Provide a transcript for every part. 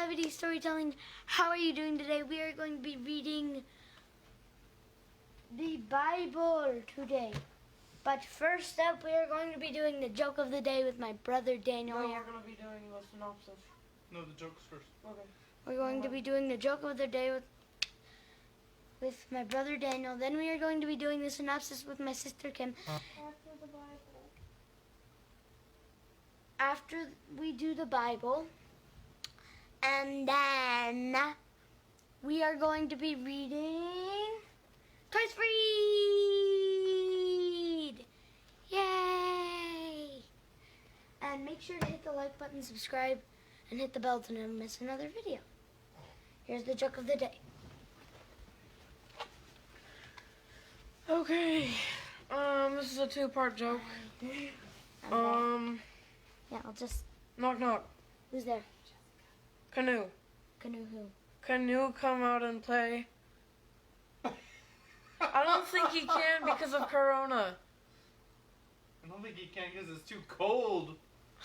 Levity Storytelling. How are you doing today? We are going to be reading the Bible today. But first up, we are going to be doing the joke of the day with my brother Daniel No, here. we're going to be doing the synopsis. No, the joke's first. Okay. We're going to be doing the joke of the day with my brother Daniel. Then we are going to be doing the synopsis with my sister Kim. After the Bible. After we do the Bible, and then we are going to be reading Twice Read! Yay! And make sure to hit the like button, subscribe, and hit the bell to never miss another video. Here's the joke of the day. Okay. This is a two-part joke. Yeah, I'll just... Knock knock. Who's there? Canoe. Canoe who? Canoe come out and play. I don't think he can because of Corona. I don't think he can because it's too cold.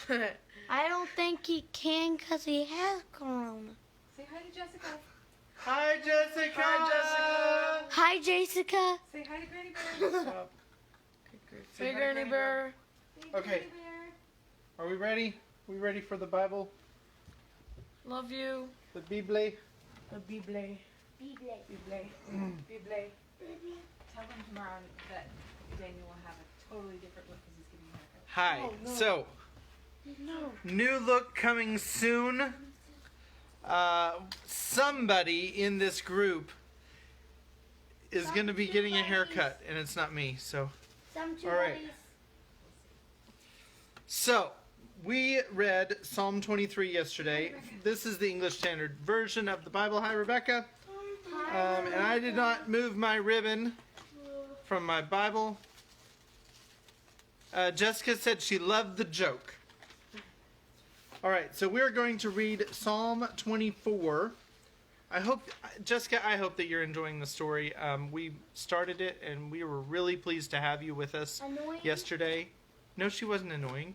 I don't think he can because he has Corona. Say hi to Jessica. Hi, Jessica! Hi, Jessica! Hi, Jessica. Say hi to Granny Bear. Stop. Say Hey, hi, Granny Granny Bear. Say Okay. Granny Bear. Are we ready? We ready for the Bible? Love you. The Bible? The Bible. Bible. Bible. Tell them tomorrow that Daniel will have a totally different look because he's getting a haircut. Hi. Oh, no. So, No. new look coming soon. Somebody in this group is going to be getting a haircut, and it's not me. So, Some two All right. buddies. so we read Psalm 23 yesterday. This is the English Standard Version of the Bible. Hi, Rebecca. And I did not move my ribbon from my Bible. Jessica said she loved the joke. All right, so we're going to read Psalm 24. Jessica, I hope that you're enjoying the story. We started it, and we were really pleased to have you with us Annoying? yesterday. No, she wasn't annoying.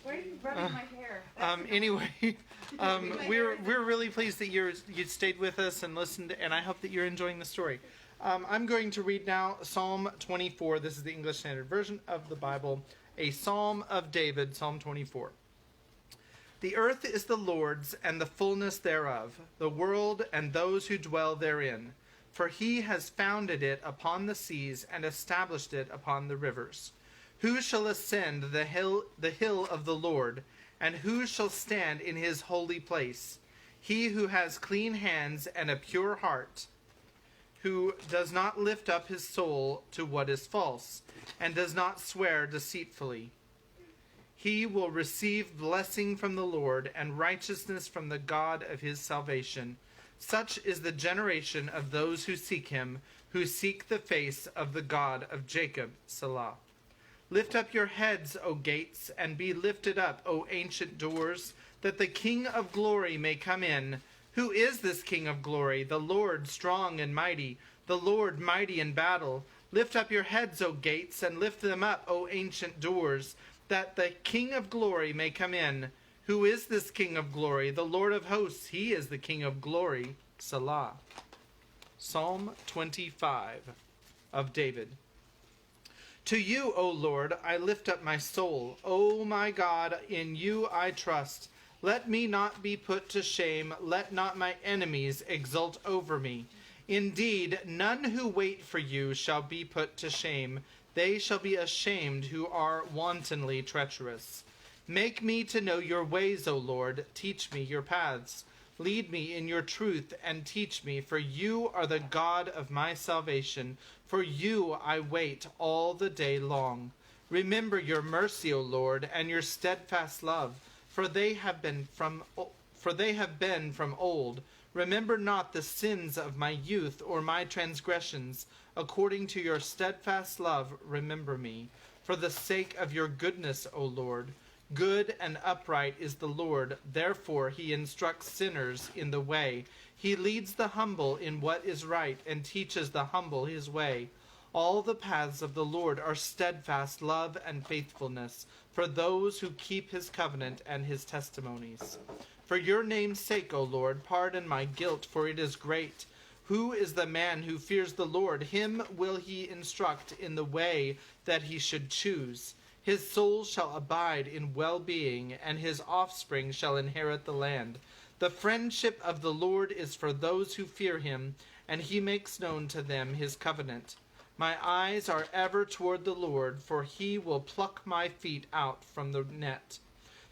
Why are you rubbing my hair? Anyway, we're really pleased that you stayed with us and listened, and I hope that you're enjoying the story. I'm going to read now Psalm 24. This is the English Standard Version of the Bible, a Psalm of David, Psalm 24. The earth is the Lord's and the fullness thereof, the world and those who dwell therein. For he has founded it upon the seas and established it upon the rivers. Who shall ascend the hill of the Lord, and who shall stand in his holy place? He who has clean hands and a pure heart, who does not lift up his soul to what is false, and does not swear deceitfully. He will receive blessing from the Lord and righteousness from the God of his salvation. Such is the generation of those who seek him, who seek the face of the God of Jacob. Selah. Lift up your heads, O gates, and be lifted up, O ancient doors, that the King of glory may come in. Who is this King of glory? The Lord strong and mighty, the Lord mighty in battle. Lift up your heads, O gates, and lift them up, O ancient doors, that the King of glory may come in. Who is this King of glory? The Lord of hosts, he is the King of glory. Selah. Psalm 25 of David. To you, O Lord, I lift up my soul. O my God, in you I trust. Let me not be put to shame. Let not my enemies exult over me. Indeed, none who wait for you shall be put to shame. They shall be ashamed who are wantonly treacherous. Make me to know your ways, O Lord. Teach me your paths. Lead me in your truth and teach me, for you are the God of my salvation. For you I wait all the day long. Remember your mercy, O Lord, and your steadfast love, for they have been from old. Remember not the sins of my youth or my transgressions. According to your steadfast love, remember me. For the sake of your goodness, O Lord. Good and upright is the Lord. Therefore he instructs sinners in the way. He leads the humble in what is right and teaches the humble his way. All the paths of the Lord are steadfast love and faithfulness for those who keep his covenant and his testimonies. For your name's sake, O Lord, pardon my guilt, for it is great. Who is the man who fears the Lord? Him will he instruct in the way that he should choose. His soul shall abide in well-being, and his offspring shall inherit the land. The friendship of the Lord is for those who fear him, and he makes known to them his covenant. My eyes are ever toward the Lord, for he will pluck my feet out from the net.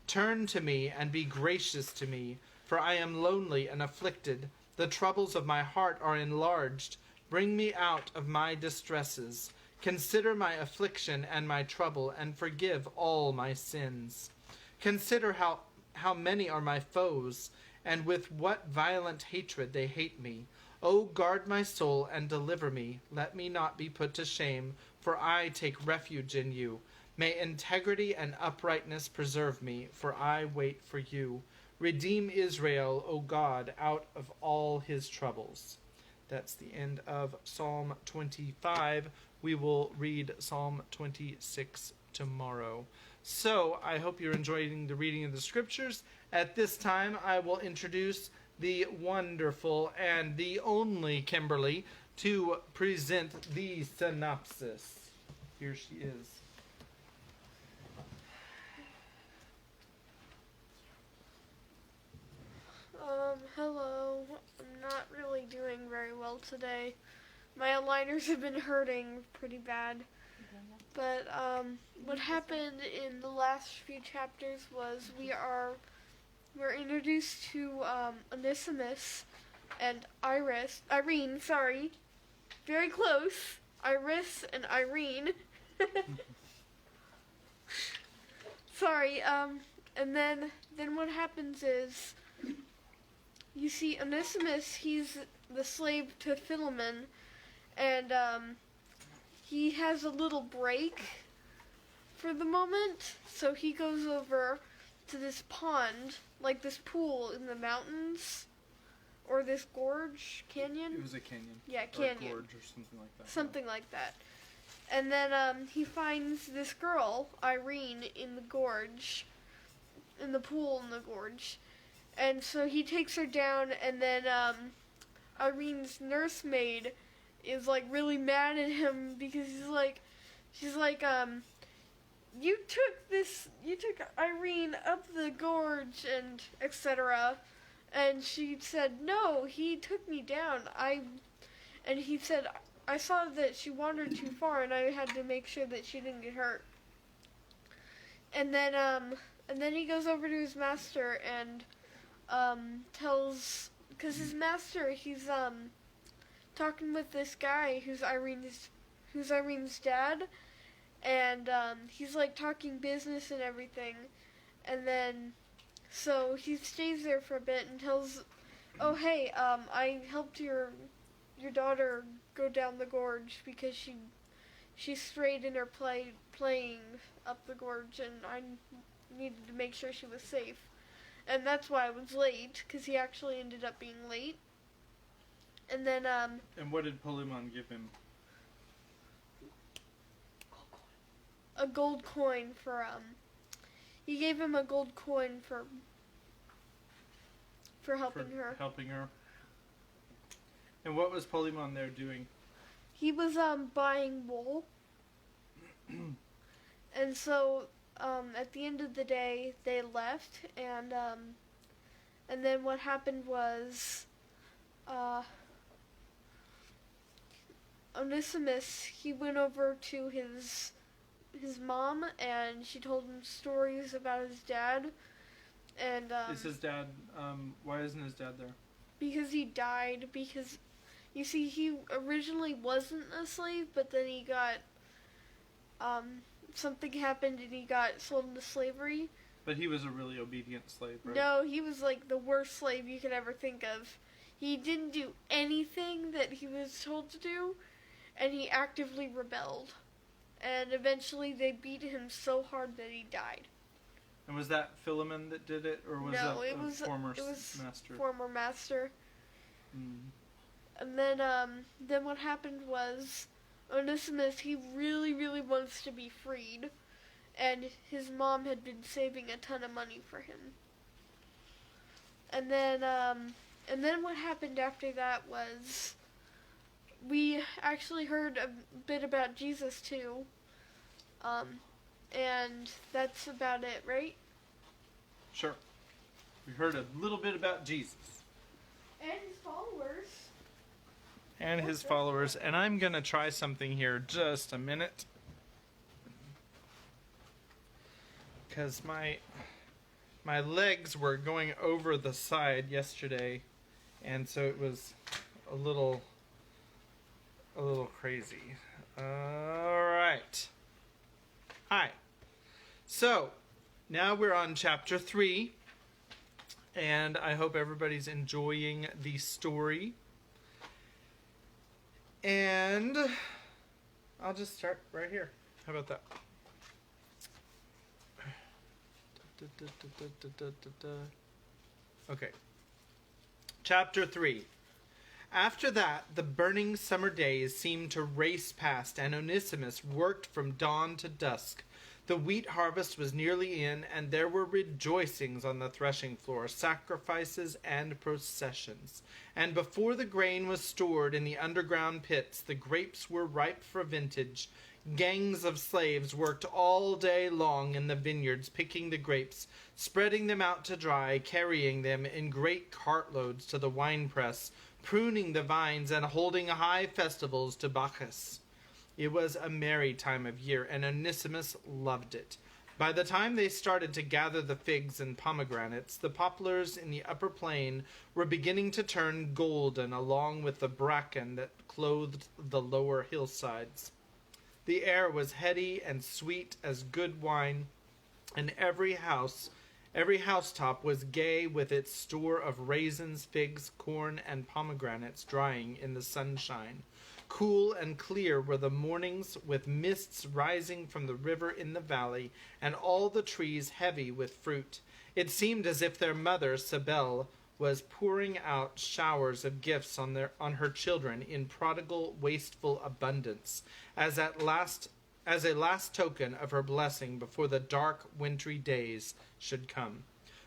Turn to me and be gracious to me, for I am lonely and afflicted. The troubles of my heart are enlarged. Bring me out of my distresses. Consider my affliction and my trouble, and forgive all my sins. Consider how many are my foes, and with what violent hatred they hate me. O guard my soul and deliver me. Let me not be put to shame, for I take refuge in you. May integrity and uprightness preserve me, for I wait for you. Redeem Israel, O God, out of all his troubles. That's the end of Psalm 25. We will read Psalm 26 tomorrow. So, I hope you're enjoying the reading of the scriptures. At this time, I will introduce the wonderful and the only Kimberly to present the synopsis. Here she is. Hello. I'm not really doing very well today. My aligners have been hurting pretty bad. But what happened in the last few chapters was we're introduced to Onesimus and Irene, sorry. Very close. Iris and Irene. Sorry, and then what happens is you see Onesimus, he's the slave to Philemon, and he has a little break for the moment, so he goes over to this pond, like this pool in the mountains, or this gorge, canyon? It was a canyon. Yeah, canyon. Or gorge or something like that. Something like that. And then he finds this girl, Irene, in the gorge, in the pool in the gorge. And so he takes her down, and then Irene's nursemaid is like really mad at him because she's like, you took Irene up the gorge and etc. And she said, no, he took me down. And he said, I saw that she wandered too far, and I had to make sure that she didn't get hurt. And then he goes over to his master and tells, because his master, he's talking with this guy who's Irene's dad, and he's like talking business and everything, and then so he stays there for a bit and tells, oh hey, I helped your daughter go down the gorge because she strayed in her playing up the gorge, and I needed to make sure she was safe. And that's why I was late, because he actually ended up being late. And then, And what did Polemon give him? a gold coin for, he gave him a gold coin for helping her. Helping her. And what was Polemon there doing? He was, buying wool. And so, at the end of the day, they left, and then what happened was, Onesimus, he went over to his mom, and she told him stories about his dad, and, Is his dad, why isn't his dad there? because he died, because, you see, he originally wasn't a slave, but then he got, something happened and he got sold into slavery. But he was a really obedient slave, right? No, he was like the worst slave you could ever think of. He didn't do anything that he was told to do, and he actively rebelled. And eventually they beat him so hard that he died. And was that Philemon that did it, or was No, that it was former master? Former master. Mm. And then what happened was, Onesimus, he really, really wants to be freed. and his mom had been saving a ton of money for him. And then what happened after that was we actually heard a bit about Jesus too. And that's about it, right? Sure. We heard a little bit about Jesus. And his followers. And his followers. And I'm going to try something here just a minute. Because my legs were going over the side yesterday. And so it was a little crazy. Alright. Hi. So, now we're on chapter 3. And I hope everybody's enjoying the story. And I'll just start right here. How about that? Okay. Chapter 3. After that, the burning summer days seemed to race past, and Onesimus worked from dawn to dusk. The wheat harvest was nearly in, and there were rejoicings on the threshing floor, sacrifices and processions. And before the grain was stored in the underground pits, the grapes were ripe for vintage. Gangs of slaves worked all day long in the vineyards, picking the grapes, spreading them out to dry, carrying them in great cartloads to the winepress, pruning the vines, and holding high festivals to Bacchus. It was a merry time of year, and Onesimus loved it. By the time they started to gather the figs and pomegranates, the poplars in the upper plain were beginning to turn golden along with the bracken that clothed the lower hillsides. The air was heady and sweet as good wine, and every housetop was gay with its store of raisins, figs, corn, and pomegranates drying in the sunshine. Cool and clear were the mornings, with mists rising from the river in the valley, and all the trees heavy with fruit. It seemed as if their mother, Cybele, was pouring out showers of gifts on her children in prodigal, wasteful abundance, as a last token of her blessing before the dark, wintry days should come.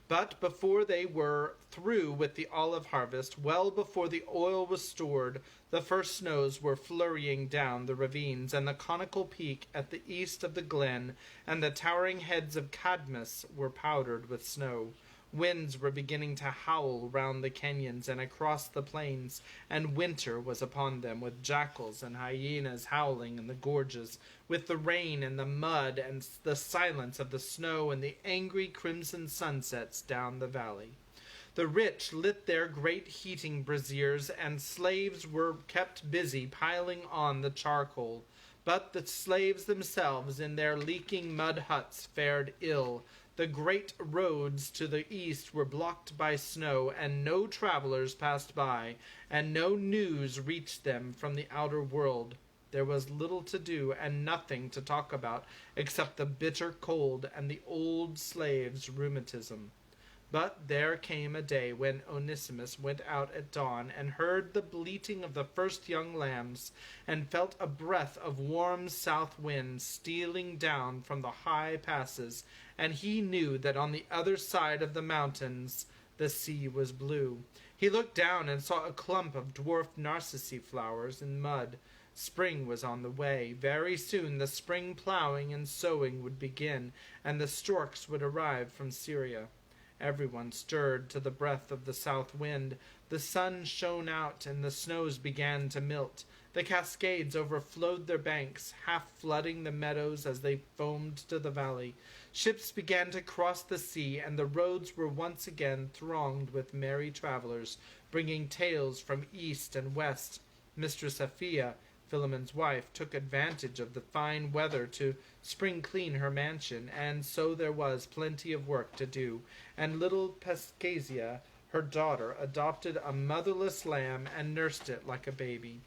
But before they were through with the olive harvest, well before the oil was stored, the first snows were flurrying down the ravines, and the conical peak at the east of the glen and the towering heads of Cadmus were powdered with snow. Winds were beginning to howl round the canyons and across the plains, and winter was upon them, with jackals and hyenas howling in the gorges, with the rain and the mud and the silence of the snow and the angry crimson sunsets down the valley. The rich lit their great heating braziers, and slaves were kept busy piling on the charcoal. But the slaves themselves in their leaking mud huts fared ill. The great roads to the east were blocked by snow, and no travelers passed by, and no news reached them from the outer world. There was little to do and nothing to talk about except the bitter cold and the old slave's rheumatism. But there came a day when Onesimus went out at dawn and heard the bleating of the first young lambs, and felt a breath of warm south wind stealing down from the high passes, and he knew that on the other side of the mountains the sea was blue. He looked down and saw a clump of dwarfed narcissi flowers in mud. Spring was on the way. Very soon the spring plowing and sowing would begin, and the storks would arrive from Syria. Everyone stirred to the breath of the south wind. The sun shone out, and the snows began to melt. The cascades overflowed their banks, half flooding the meadows as they foamed to the valley. Ships began to cross the sea, and the roads were once again thronged with merry travelers, bringing tales from east and west. Mistress Aphia, Philemon's wife, took advantage of the fine weather to spring clean her mansion, and so there was plenty of work to do, and little Pascasia, her daughter, adopted a motherless lamb and nursed it like a baby.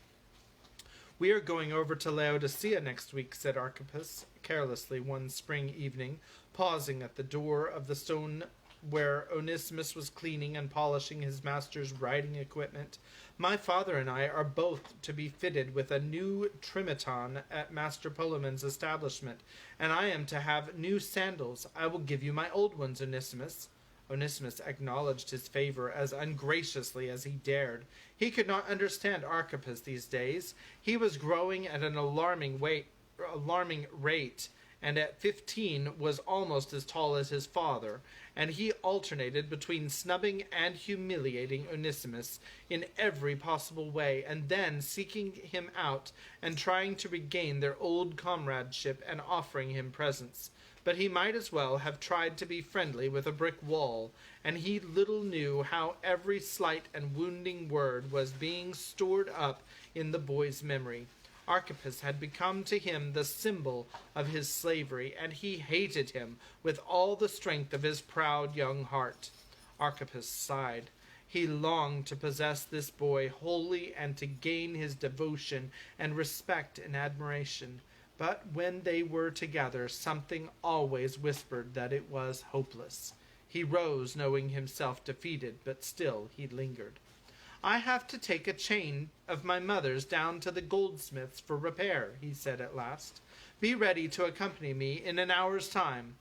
"We are going over to Laodicea next week," said Archippus carelessly one spring evening, pausing at the door of the stone where Onesimus was cleaning and polishing his master's riding equipment. My father and I are both to be fitted with a new trimaton at Master Poleman's establishment, and I am to have new sandals. I will give you my old ones, Onesimus. Onesimus acknowledged his favor as ungraciously as he dared. He could not understand Archippus these days. He was growing at an alarming rate, and at 15 was almost as tall as his father, and he alternated between snubbing and humiliating Onesimus in every possible way, and then seeking him out and trying to regain their old comradeship and offering him presents. But he might as well have tried to be friendly with a brick wall, and he little knew how every slight and wounding word was being stored up in the boy's memory. Archippus had become to him the symbol of his slavery, and he hated him with all the strength of his proud young heart. Archippus sighed. He longed to possess this boy wholly and to gain his devotion and respect and admiration. But when they were together, something always whispered that it was hopeless. He rose, knowing himself defeated, but still he lingered. I have to take a chain of my mother's down to the goldsmith's for repair, he said at last. Be ready to accompany me in an hour's time.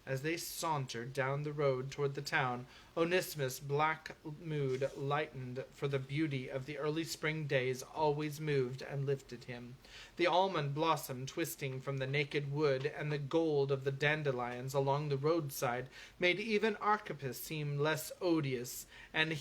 As they sauntered down the road toward the town, Onesimus' black mood lightened, for the beauty of the early spring days always moved and lifted him. The almond blossom twisting from the naked wood and the gold of the dandelions along the roadside made even Archippus seem less odious, and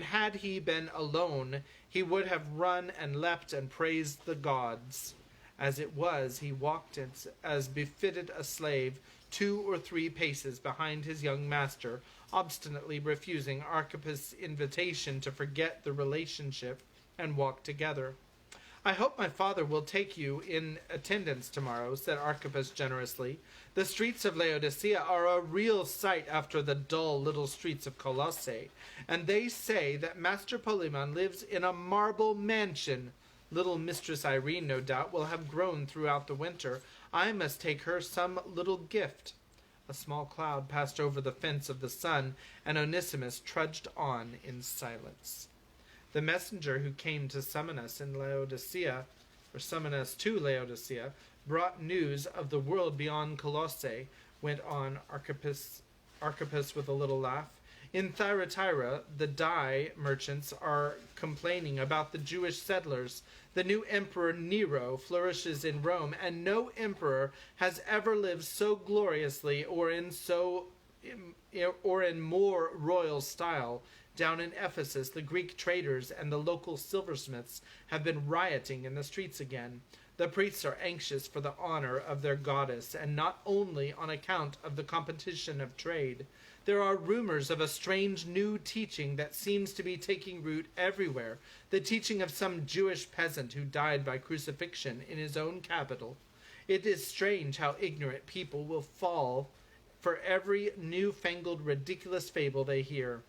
had he been alone, he would have run and leapt and praised the gods. As it was, he walked as befitted a slave, 2 or 3 paces behind his young master, obstinately refusing Archippus' invitation to forget the relationship and walk together. I hope my father will take you in attendance tomorrow, said Archippus generously. The streets of Laodicea are a real sight after the dull little streets of Colossae, and they say that Master Polemon lives in a marble mansion. Little Mistress Irene, no doubt, will have grown throughout the winter. I must take her some little gift. A small cloud passed over the fence of the sun, and Onesimus trudged on in silence. The messenger who came to summon us to Laodicea, brought news of the world beyond Colossae, went on Archippus with a little laugh. In Thyatira, the dye merchants are complaining about the Jewish settlers. The new emperor Nero flourishes in Rome, and no emperor has ever lived so gloriously or in more royal style. Down in Ephesus, the Greek traders and the local silversmiths have been rioting in the streets again. The priests are anxious for the honor of their goddess, and not only on account of the competition of trade. There are rumors of a strange new teaching that seems to be taking root everywhere, the teaching of some Jewish peasant who died by crucifixion in his own capital. It is strange how ignorant people will fall for every new-fangled ridiculous fable they hear.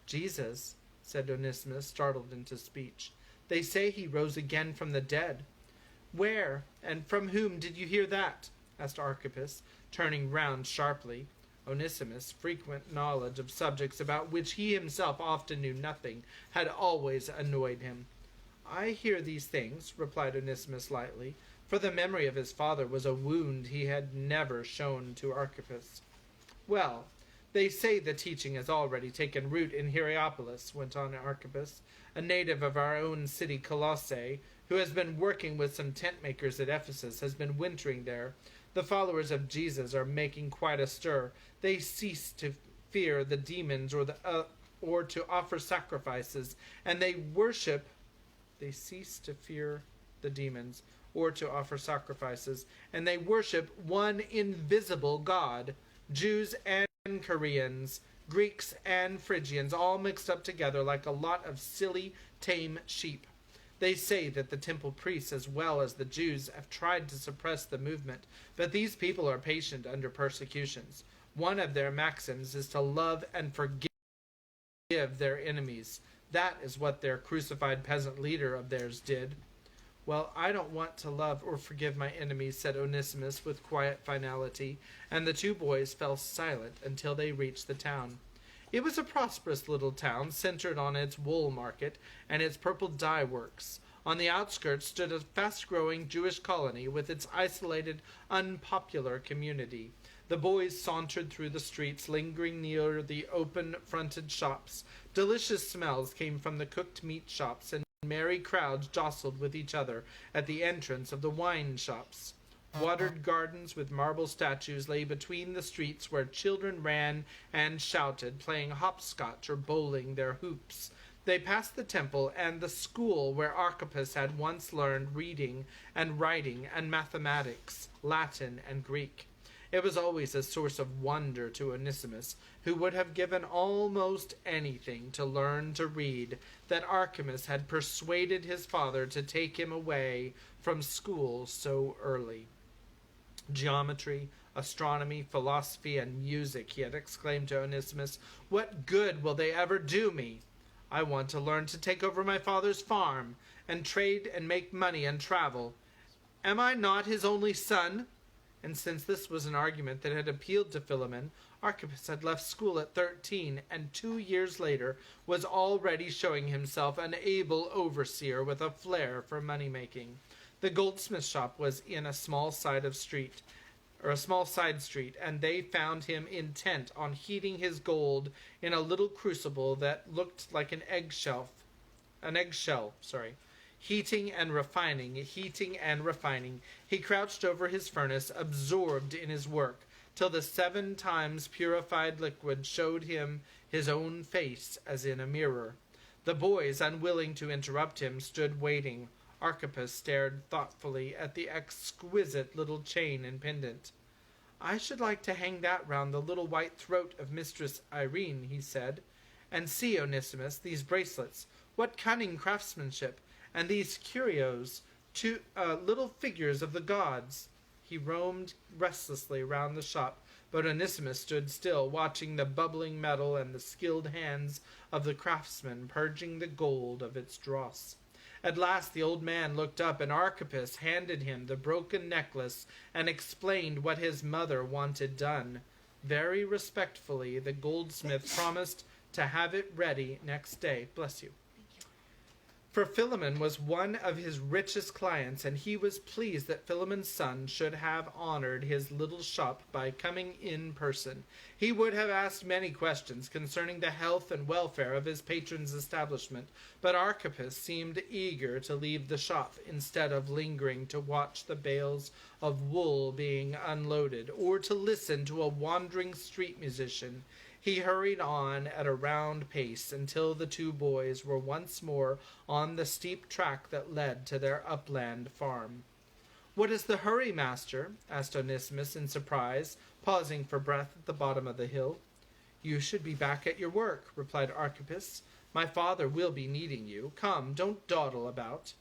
Jesus, said Onesimus, startled into speech. They say he rose again from the dead. Where and from whom did you hear that? Asked Archippus, turning round sharply. Onesimus' frequent knowledge of subjects about which he himself often knew nothing had always annoyed him. I hear these things, replied Onesimus lightly, for the memory of his father was a wound he had never shown to Archippus. Well, they say the teaching has already taken root in Hierapolis, went on Archippus, a native of our own city Colossae, who has been working with some tent-makers at Ephesus, has been wintering there. The followers of Jesus are making quite a stir. They cease to fear the demons or to offer sacrifices, and they worship. They cease to fear the demons or to offer sacrifices, and they worship one invisible God. Jews and Koreans, Greeks and Phrygians, all mixed up together like a lot of silly, tame sheep. They say that the temple priests as well as the Jews have tried to suppress the movement, but these people are patient under persecutions. One of their maxims is to love and forgive their enemies. That is what their crucified peasant leader of theirs did. "Well, I don't want to love or forgive my enemies," said Onesimus with quiet finality, and the two boys fell silent until they reached the town. It was a prosperous little town, centered on its wool market and its purple dye works. On the outskirts stood a fast-growing Jewish colony with its isolated, unpopular community. The boys sauntered through the streets, lingering near the open-fronted shops. Delicious smells came from the cooked meat shops, and merry crowds jostled with each other at the entrance of the wine shops. Watered gardens with marble statues lay between the streets where children ran and shouted, playing hopscotch or bowling their hoops. They passed the temple and the school where Archippus had once learned reading and writing and mathematics, Latin and Greek. It was always a source of wonder to Onesimus, who would have given almost anything to learn to read, that Archippus had persuaded his father to take him away from school so early. "Geometry, astronomy, philosophy, and music," he had exclaimed to Onesimus. "What good will they ever do me? I want to learn to take over my father's farm, and trade and make money and travel. Am I not his only son?" And since this was an argument that had appealed to Philemon, Archippus had left school at 13, and 2 years later was already showing himself an able overseer with a flair for money-making. The goldsmith shop was in a small side street, and they found him intent on heating his gold in a little crucible that looked like an eggshell. Heating and refining. He crouched over his furnace, absorbed in his work, till the 7 times purified liquid showed him his own face as in a mirror. The boys, unwilling to interrupt him, stood waiting. Archippus stared thoughtfully at the exquisite little chain and pendant. "I should like to hang that round the little white throat of Mistress Irene," he said. "And see, Onesimus, these bracelets. What cunning craftsmanship! And these curios, 2 little figures of the gods." He roamed restlessly round the shop, but Onesimus stood still, watching the bubbling metal and the skilled hands of the craftsman purging the gold of its dross. At last the old man looked up, and Archippus handed him the broken necklace and explained what his mother wanted done. Very respectfully, the goldsmith promised to have it ready next day. Bless you. For Philemon was one of his richest clients, and he was pleased that Philemon's son should have honored his little shop by coming in person. He would have asked many questions concerning the health and welfare of his patron's establishment, but Archippus seemed eager to leave the shop instead of lingering to watch the bales of wool being unloaded or to listen to a wandering street musician. He hurried on at a round pace until the two boys were once more on the steep track that led to their upland farm. "What is the hurry, master?" asked Onesimus in surprise, pausing for breath at the bottom of the hill. "You should be back at your work," replied Archippus. "My father will be needing you. Come, don't dawdle about."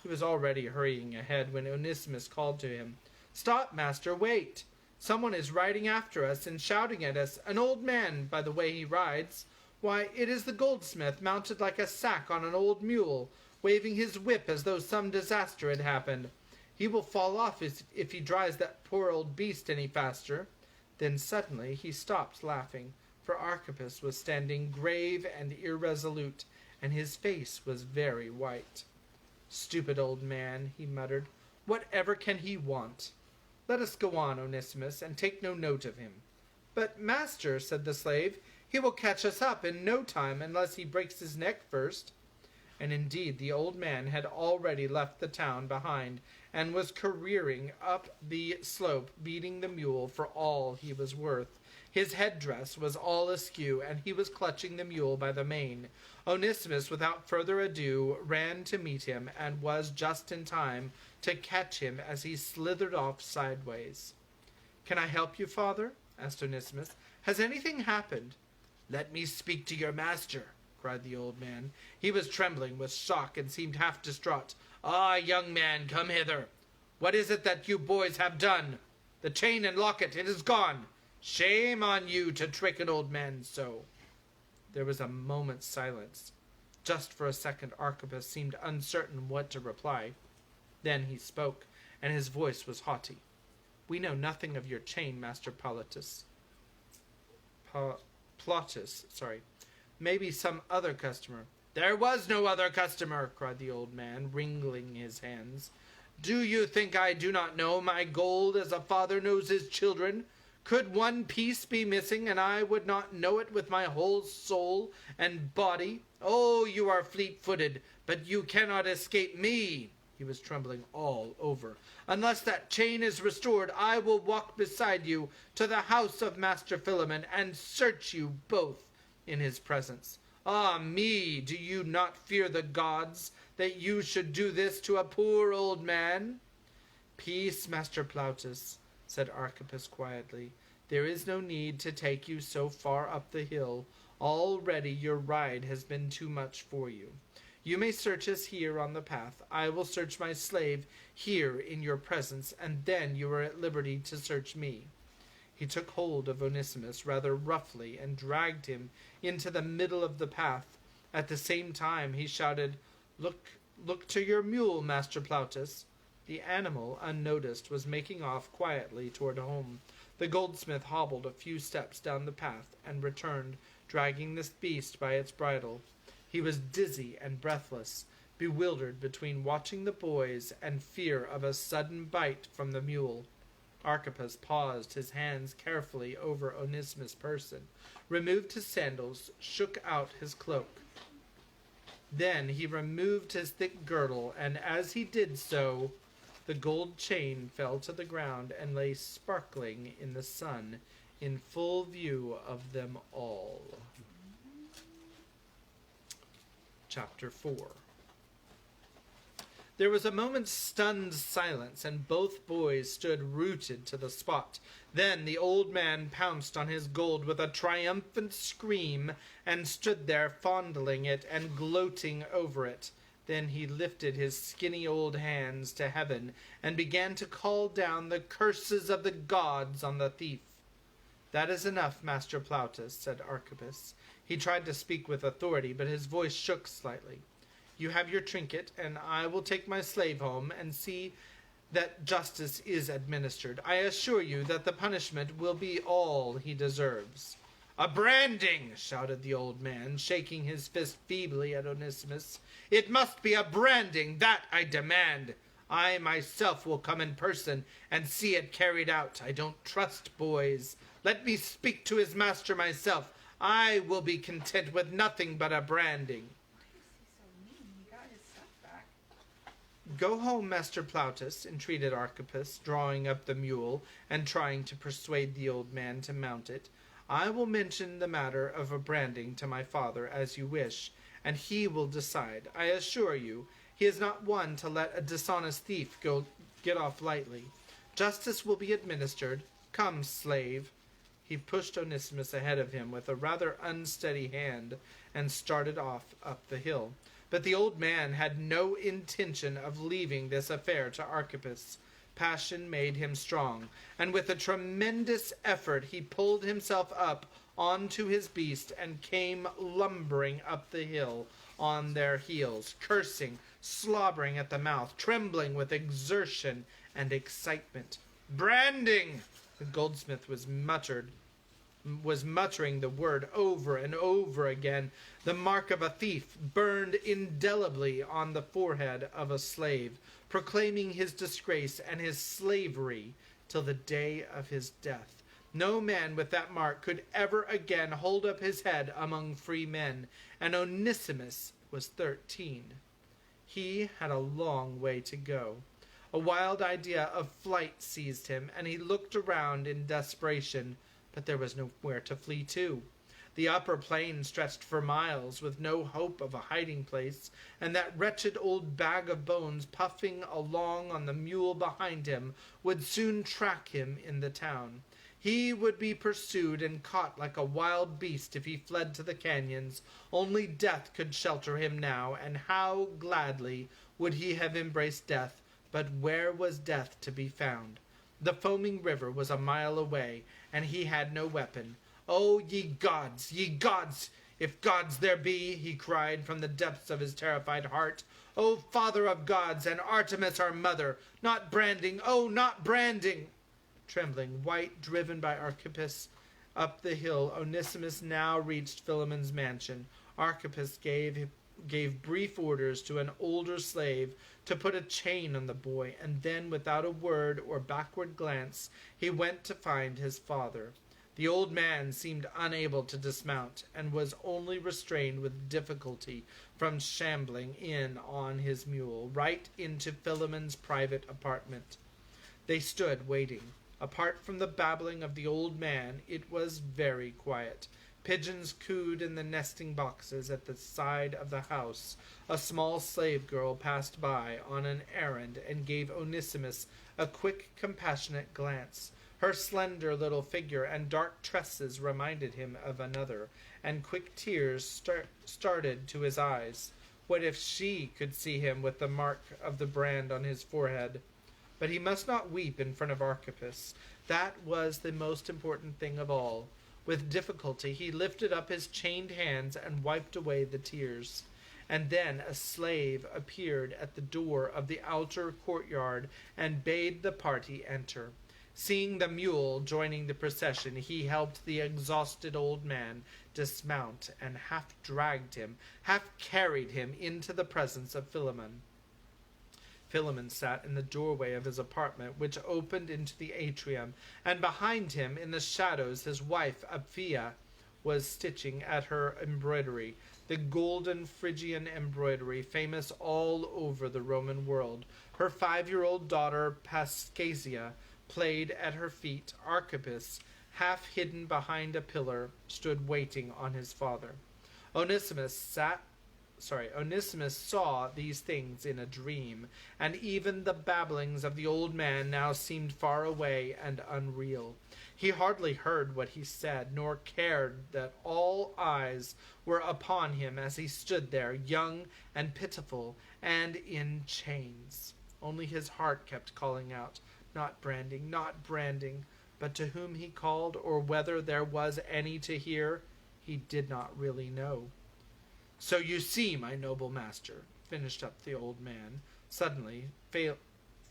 He was already hurrying ahead when Onesimus called to him. "Stop, master, wait! Someone is riding after us and shouting at us, an old man, by the way he rides. Why, it is the goldsmith, mounted like a sack on an old mule, waving his whip as though some disaster had happened. He will fall off if he drives that poor old beast any faster." Then suddenly he stopped laughing, for Archippus was standing grave and irresolute, and his face was very white. "Stupid old man," he muttered. "Whatever can he want? Let us go on, Onesimus, and take no note of him." "But, master," said the slave, "he will catch us up in no time unless he breaks his neck first." And indeed the old man had already left the town behind and was careering up the slope, beating the mule for all he was worth. His headdress was all askew, and he was clutching the mule by the mane. Onesimus, without further ado, ran to meet him, and was just in time to catch him as he slithered off sideways. "Can I help you, father?" asked Onesimus. "Has anything happened?" "Let me speak to your master," cried the old man. He was trembling with shock and seemed half distraught. "Ah, young man, come hither. What is it that you boys have done? The chain and locket, it is gone. Shame on you to trick an old man so." There was a moment's silence. Just for a second Archippus seemed uncertain what to reply. Then he spoke, and his voice was haughty. "We know nothing of your chain, Master Plautus. Plautus, sorry. Maybe some other customer." "There was no other customer," cried the old man, wringing his hands. "Do you think I do not know my gold as a father knows his children? Could one piece be missing, and I would not know it with my whole soul and body? Oh, you are fleet-footed, but you cannot escape me." He was trembling all over. "Unless that chain is restored, I will walk beside you to the house of Master Philemon and search you both in his presence. Ah me, do you not fear the gods that you should do this to a poor old man?" "Peace, Master Plautus," said Archippus quietly. "There is no need to take you so far up the hill. Already your ride has been too much for you. You may search us here on the path. I will search my slave here in your presence, and then you are at liberty to search me." He took hold of Onesimus rather roughly and dragged him into the middle of the path. At the same time he shouted, Look to your mule, Master Plautus." The animal, unnoticed, was making off quietly toward home. The goldsmith hobbled a few steps down the path and returned, dragging this beast by its bridle. He was dizzy and breathless, bewildered between watching the boys and fear of a sudden bite from the mule. Archippus paused, his hands carefully over Onesimus' person, removed his sandals, shook out his cloak. Then he removed his thick girdle, and as he did so, the gold chain fell to the ground and lay sparkling in the sun, in full view of them all. Chapter 4. There was a moment's stunned silence, and both boys stood rooted to the spot. Then the old man pounced on his gold with a triumphant scream, and stood there fondling it and gloating over it. Then he lifted his skinny old hands to heaven, and began to call down the curses of the gods on the thief. "That is enough, Master Plautus," said Archippus. He tried to speak with authority, but his voice shook slightly. "You have your trinket, and I will take my slave home and see that justice is administered. I assure you that the punishment will be all he deserves." "A branding!" shouted the old man, shaking his fist feebly at Onesimus. "It must be a branding, that I demand. I myself will come in person and see it carried out. I don't trust boys. Let me speak to his master myself. I will be content with nothing but a branding." "Go home, Master Plautus," entreated Archippus, drawing up the mule and trying to persuade the old man to mount it. "I will mention the matter of a branding to my father as you wish, and he will decide. I assure you, he is not one to let a dishonest thief get off lightly. Justice will be administered. Come, slave." He pushed Onesimus ahead of him with a rather unsteady hand and started off up the hill. But the old man had no intention of leaving this affair to Archippus. Passion made him strong, and with a tremendous effort he pulled himself up onto his beast and came lumbering up the hill on their heels, cursing, slobbering at the mouth, trembling with exertion and excitement. "Branding!" The goldsmith was muttering the word over and over again. The mark of a thief burned indelibly on the forehead of a slave, proclaiming his disgrace and his slavery till the day of his death. No man with that mark could ever again hold up his head among free men, and Onesimus was 13. He had a long way to go. A wild idea of flight seized him, and he looked around in desperation, but there was nowhere to flee to. The upper plain stretched for miles, with no hope of a hiding place, and that wretched old bag of bones puffing along on the mule behind him would soon track him in the town. He would be pursued and caught like a wild beast if he fled to the canyons. Only death could shelter him now, and how gladly would he have embraced death, but where was death to be found? The foaming river was a mile away, and he had no weapon. Oh, ye gods, If gods there be, he cried from the depths of his terrified heart, O father of gods, and Artemis our mother, not branding, oh, not branding! Trembling, white, driven by Archippus up the hill, Onesimus now reached Philemon's mansion. Archippus gave brief orders to an older slave to put a chain on the boy, and then, without a word or backward glance, he went to find his father. The old man seemed unable to dismount, and was only restrained with difficulty from shambling in on his mule, right into Philemon's private apartment. They stood waiting. Apart from the babbling of the old man, it was very quiet. Pigeons cooed in the nesting boxes at the side of the house. A small slave girl passed by on an errand and gave Onesimus a quick, compassionate glance. Her slender little figure and dark tresses reminded him of another, and quick tears started to his eyes. What if she could see him with the mark of the brand on his forehead? But he must not weep in front of Archippus. That was the most important thing of all. With difficulty he lifted up his chained hands and wiped away the tears. And then a slave appeared at the door of the outer courtyard and bade the party enter. Seeing the mule joining the procession, he helped the exhausted old man dismount and half dragged him, half carried him into the presence of Philemon. Philemon sat in the doorway of his apartment, which opened into the atrium, and behind him, in the shadows, his wife, Apphia, was stitching at her embroidery, the golden Phrygian embroidery famous all over the Roman world. Her 5-year-old daughter, Pascasia, played at her feet. Archippus, half hidden behind a pillar, stood waiting on his father. Onesimus saw these things in a dream, and even the babblings of the old man now seemed far away and unreal. He hardly heard what he said, nor cared that all eyes were upon him as he stood there, young and pitiful, and in chains. Only his heart kept calling out, not branding, not branding. But to whom he called, or whether there was any to hear, he did not really know. So you see, my noble master, finished up the old man, suddenly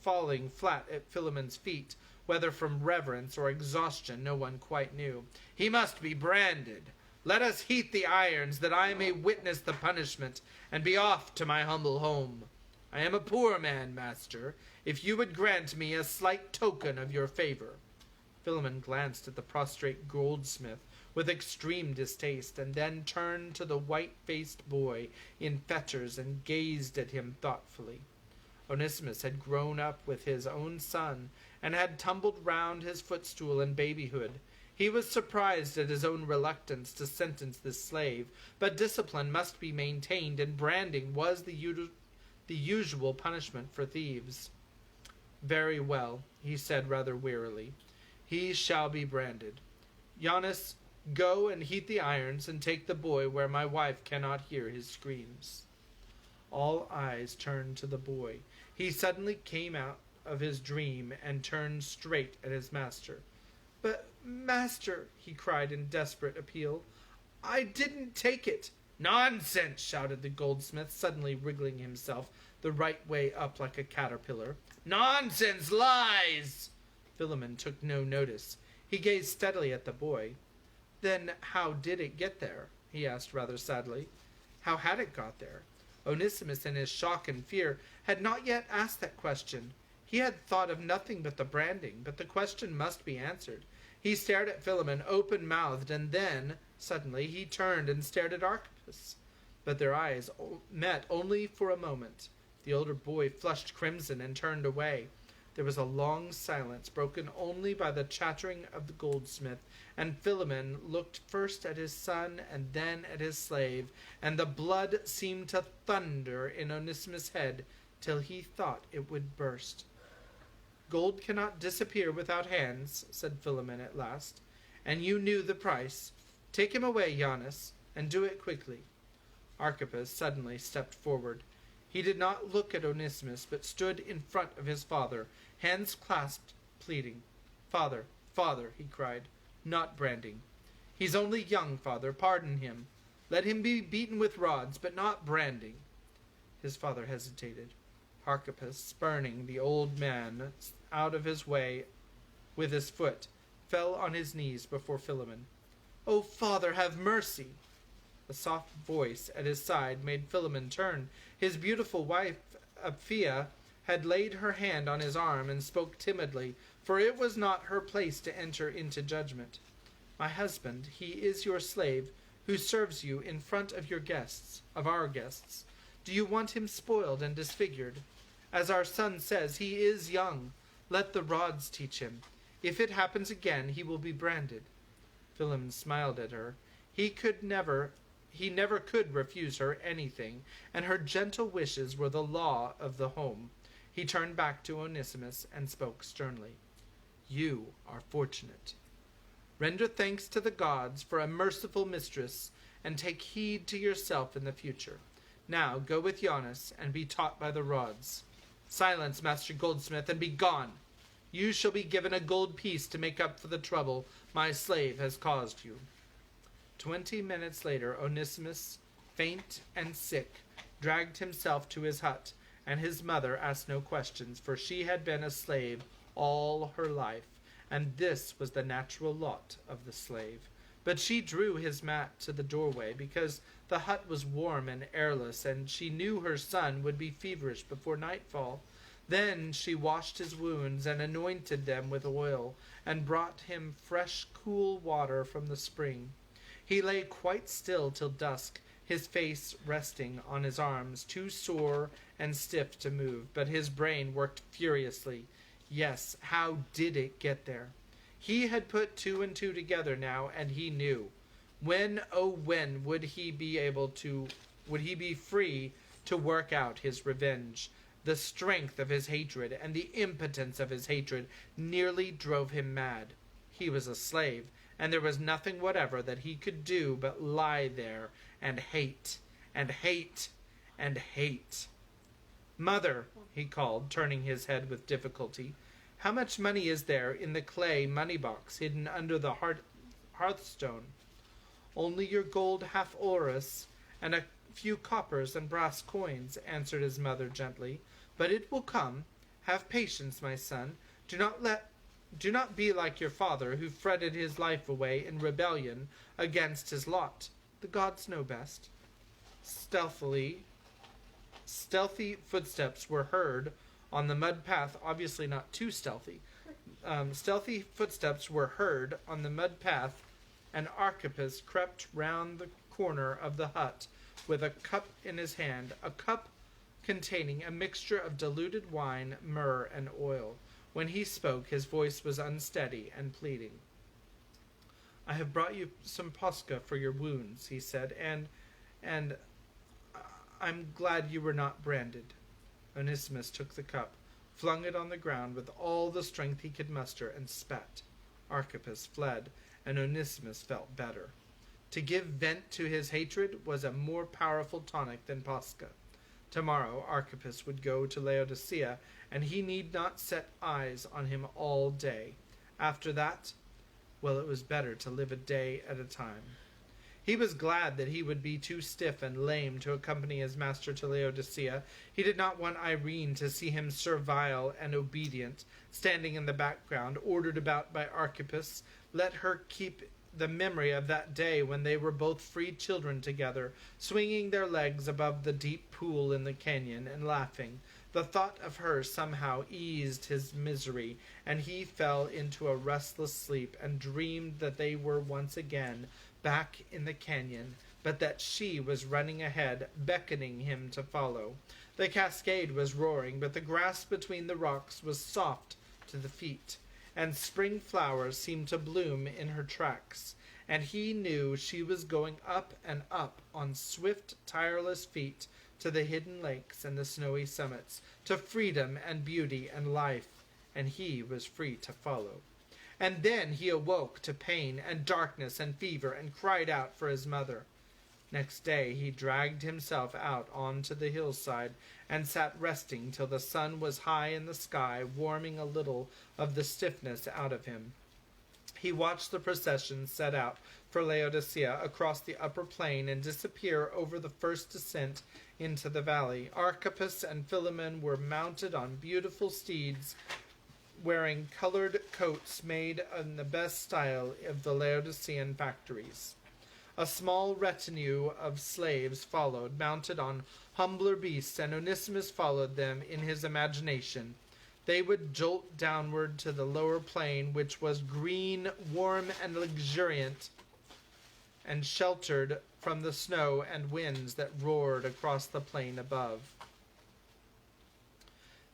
falling flat at Philemon's feet, whether from reverence or exhaustion no one quite knew. He must be branded. Let us heat the irons, that I may witness the punishment, and be off to my humble home. I am a poor man, master, if you would grant me a slight token of your favor. Philemon glanced at the prostrate goldsmith with extreme distaste, and then turned to the white-faced boy in fetters and gazed at him thoughtfully. Onesimus had grown up with his own son, and had tumbled round his footstool in babyhood. He was surprised at his own reluctance to sentence this slave, but discipline must be maintained, and branding was the usual punishment for thieves. Very well, he said rather wearily. He shall be branded. Giannis, go and heat the irons, and take the boy where my wife cannot hear his screams. All eyes turned to the boy. He suddenly came out of his dream and turned straight at his master. But, master, he cried in desperate appeal, I didn't take it. Nonsense, shouted the goldsmith, suddenly wriggling himself the right way up like a caterpillar. Nonsense, lies! Philemon took no notice. He gazed steadily at the boy. Then how did it get there? He asked rather sadly. How had it got there? Onesimus, in his shock and fear, had not yet asked that question. He had thought of nothing but the branding, but the question must be answered. He stared at Philemon, open-mouthed, and then, suddenly, he turned and stared at Archippus. But their eyes met only for a moment. The older boy flushed crimson and turned away. There was a long silence, broken only by the chattering of the goldsmith, and Philemon looked first at his son and then at his slave, and the blood seemed to thunder in Onesimus' head till he thought it would burst. Gold cannot disappear without hands, said Philemon at last, and you knew the price. Take him away, Giannis, and do it quickly. Archippus suddenly stepped forward. He did not look at Onesimus, but stood in front of his father, hands clasped, pleading. Father, father, he cried, not branding. He's only young, father, pardon him. Let him be beaten with rods, but not branding." His father hesitated. Archippus, spurning the old man out of his way with his foot, fell on his knees before Philemon. "O father, have mercy!" A soft voice at his side made Philemon turn. His beautiful wife, Apphia, had laid her hand on his arm and spoke timidly, for it was not her place to enter into judgment. "My husband, he is your slave, who serves you in front of our guests. Do you want him spoiled and disfigured? As our son says, he is young. Let the rods teach him. If it happens again, he will be branded." Philemon smiled at her. He never could refuse her anything, and her gentle wishes were the law of the home. He turned back to Onesimus and spoke sternly. "You are fortunate. Render thanks to the gods for a merciful mistress, and take heed to yourself in the future. Now go with Giannis and be taught by the rods. Silence, Master Goldsmith, and be gone. You shall be given a gold piece to make up for the trouble my slave has caused you." 20 minutes later, Onesimus, faint and sick, dragged himself to his hut, and his mother asked no questions, for she had been a slave all her life, and this was the natural lot of the slave. But she drew his mat to the doorway, because the hut was warm and airless, and she knew her son would be feverish before nightfall. Then she washed his wounds and anointed them with oil, and brought him fresh, cool water from the spring. He lay quite still till dusk, his face resting on his arms, too sore and stiff to move, but his brain worked furiously. Yes, how did it get there? He had put 2 and 2 together now, and he knew. When, oh when, would he be free to work out his revenge? The strength of his hatred and the impotence of his hatred nearly drove him mad. He was a slave, and there was nothing whatever that he could do but lie there and hate, and hate, and hate. "Mother," he called, turning his head with difficulty, "how much money is there in the clay money-box hidden under the hearthstone?" "Only your gold half-orus and a few coppers and brass coins," answered his mother gently. "But it will come. Have patience, my son. Do not be like your father, who fretted his life away in rebellion against his lot. The gods know best." Stealthy footsteps were heard on the mud path, obviously not too stealthy. Stealthy footsteps were heard on the mud path, and Archippus crept round the corner of the hut with a cup in his hand, a cup containing a mixture of diluted wine, myrrh, and oil. When he spoke, his voice was unsteady and pleading. "I have brought you some posca for your wounds," he said, and I'm glad you were not branded." Onesimus took the cup, flung it on the ground with all the strength he could muster, and spat. Archippus fled, and Onesimus felt better. To give vent to his hatred was a more powerful tonic than posca. Tomorrow Archippus would go to Laodicea, and he need not set eyes on him all day. After that, well, it was better to live a day at a time. He was glad that he would be too stiff and lame to accompany his master to Laodicea. He did not want Irene to see him servile and obedient, standing in the background, ordered about by Archippus. Let her keep the memory of that day when they were both free children together, swinging their legs above the deep pool in the canyon and laughing. The thought of her somehow eased his misery, and he fell into a restless sleep and dreamed that they were once again back in the canyon, but that she was running ahead, beckoning him to follow. The cascade was roaring, but the grass between the rocks was soft to the feet, and spring flowers seemed to bloom in her tracks, and he knew she was going up and up on swift, tireless feet to the hidden lakes and the snowy summits, to freedom and beauty and life, and he was free to follow. And then he awoke to pain and darkness and fever and cried out for his mother. Next day he dragged himself out onto the hillside and sat resting till the sun was high in the sky, warming a little of the stiffness out of him. He watched the procession set out for Laodicea across the upper plain and disappear over the first descent into the valley. Archippus and Philemon were mounted on beautiful steeds, wearing colored coats made in the best style of the Laodicean factories. A small retinue of slaves followed, mounted on humbler beasts, and Onesimus followed them in his imagination. They would jolt downward to the lower plain, which was green, warm, and luxuriant, and sheltered from the snow and winds that roared across the plain above.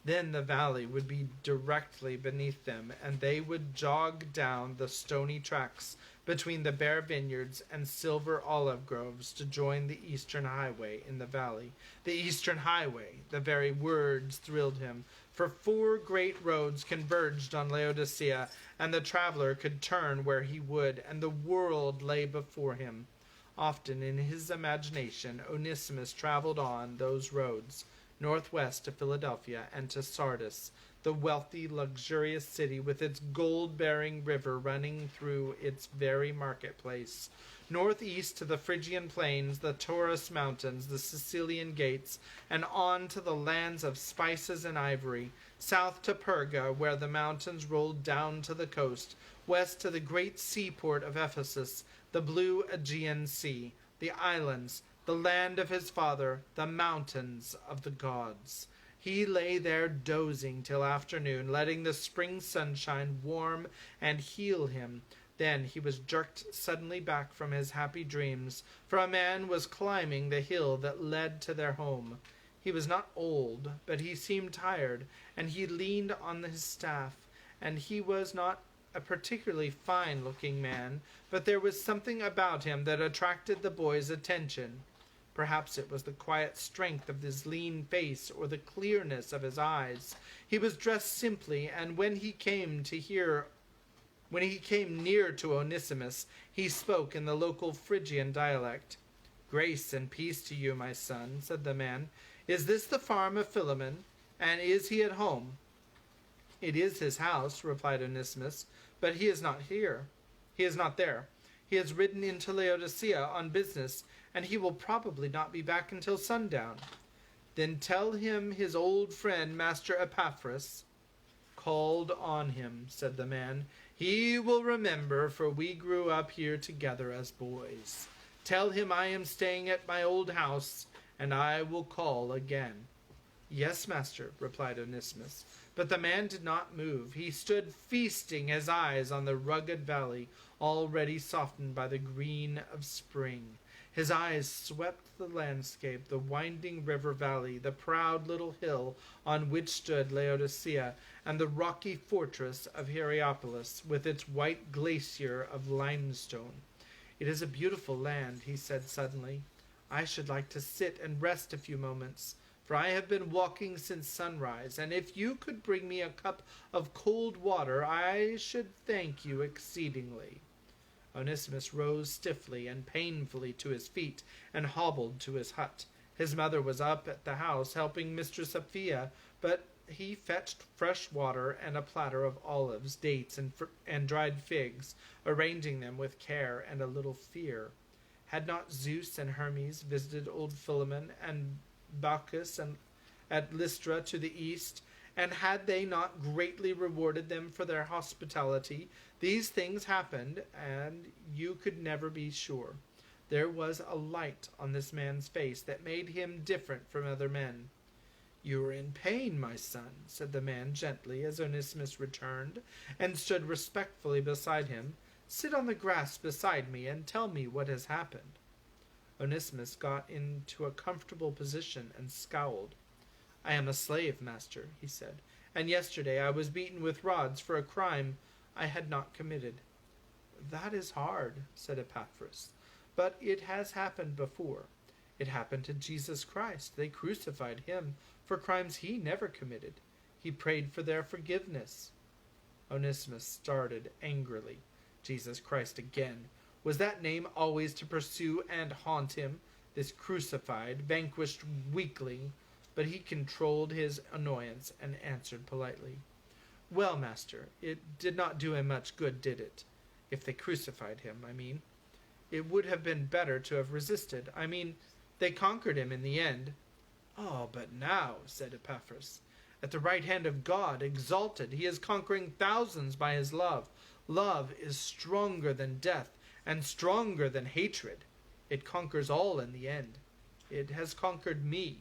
Then the valley would be directly beneath them, and they would jog down the stony tracks between the bare vineyards and silver olive groves to join the eastern highway in the valley. The eastern highway, the very words thrilled him, for 4 great roads converged on Laodicea, and the traveler could turn where he would, and the world lay before him. Often in his imagination Onesimus traveled on those roads, northwest to Philadelphia and to Sardis, the wealthy, luxurious city with its gold-bearing river running through its very marketplace, northeast to the Phrygian plains, the Taurus mountains, the Sicilian gates, and on to the lands of spices and ivory, south to Perga, where the mountains rolled down to the coast, west to the great seaport of Ephesus, the blue Aegean Sea, the islands, the land of his father, the mountains of the gods. He lay there dozing till afternoon, letting the spring sunshine warm and heal him. Then he was jerked suddenly back from his happy dreams, for a man was climbing the hill that led to their home. He was not old, but he seemed tired, and he leaned on his staff, and he was not a particularly fine-looking man, but there was something about him that attracted the boy's attention. Perhaps it was the quiet strength of his lean face or the clearness of his eyes. He was dressed simply, and when he came near to Onesimus, he spoke in the local Phrygian dialect. "Grace and peace to you, my son," said the man. "Is this the farm of Philemon, and is he at home?" "It is his house," replied Onesimus, "but he is not here. He is not there. He has ridden into Laodicea on business, and he will probably not be back until sundown." "Then tell him his old friend, Master Epaphras, called on him," said the man. "He will remember, for we grew up here together as boys. Tell him I am staying at my old house, and I will call again." "Yes, master," replied Onesimus. But the man did not move. He stood feasting his eyes on the rugged valley, already softened by the green of spring. His eyes swept the landscape, the winding river valley, the proud little hill on which stood Laodicea, and the rocky fortress of Hierapolis, with its white glacier of limestone. "It is a beautiful land," he said suddenly. "I should like to sit and rest a few moments, for I have been walking since sunrise, and if you could bring me a cup of cold water, I should thank you exceedingly." Onesimus rose stiffly and painfully to his feet and hobbled to his hut. His mother was up at the house helping Mistress Sophia, but he fetched fresh water and a platter of olives, dates, and dried figs, arranging them with care and a little fear. Had not Zeus and Hermes visited old Philemon and Bacchus at Lystra to the east, and had they not greatly rewarded them for their hospitality? These things happened, and you could never be sure. There was a light on this man's face that made him different from other men. "You are in pain, my son," said the man gently as Onesimus returned, and stood respectfully beside him. "Sit on the grass beside me and tell me what has happened." Onesimus got into a comfortable position and scowled. "I am a slave, master," he said, "and yesterday I was beaten with rods for a crime I had not committed." "That is hard," said Epaphras, "but it has happened before. It happened to Jesus Christ. They crucified him for crimes he never committed. He prayed for their forgiveness." Onesimus started angrily. Jesus Christ again. Was that name always to pursue and haunt him, this crucified, vanquished weakling? But he controlled his annoyance and answered politely. "Well, master, it did not do him much good, did it? If they crucified him, I mean. It would have been better to have resisted. I mean, they conquered him in the end. Oh, but now, said Epaphras, at the right hand of God, exalted, he is conquering thousands by his love. Love is stronger than death and stronger than hatred. It conquers all in the end. It has conquered me.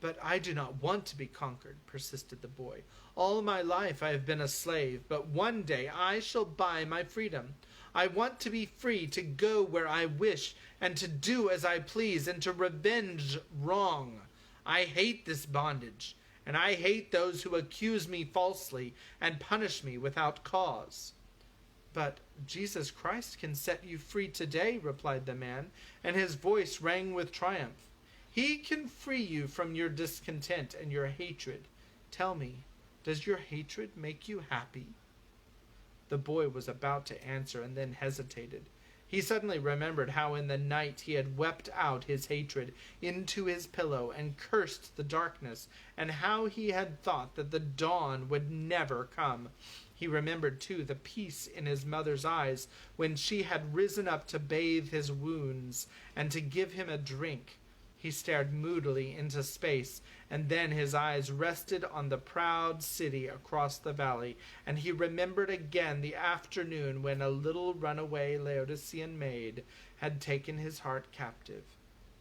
But I do not want to be conquered, persisted the boy. All my life I have been a slave, but one day I shall buy my freedom. I want to be free to go where I wish and to do as I please and to revenge wrong. I hate this bondage, and I hate those who accuse me falsely and punish me without cause. But Jesus Christ can set you free today, replied the man, and his voice rang with triumph. He can free you from your discontent and your hatred. Tell me, does your hatred make you happy? The boy was about to answer and then hesitated. He suddenly remembered how in the night he had wept out his hatred into his pillow and cursed the darkness, and how he had thought that the dawn would never come. He remembered, too, the peace in his mother's eyes when she had risen up to bathe his wounds and to give him a drink. He stared moodily into space, and then his eyes rested on the proud city across the valley, and he remembered again the afternoon when a little runaway Laodicean maid had taken his heart captive.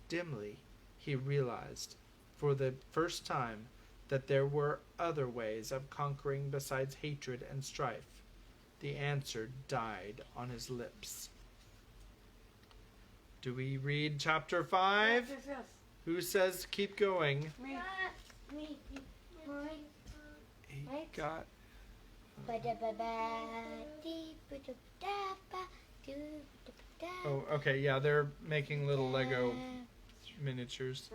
Dimly, he realized, for the first time, that there were other ways of conquering besides hatred and strife. The answer died on his lips. Do we read chapter 5? Yes. Who says keep going? Me. Me. He Right. got... Oh, okay, yeah, they're making little Lego miniatures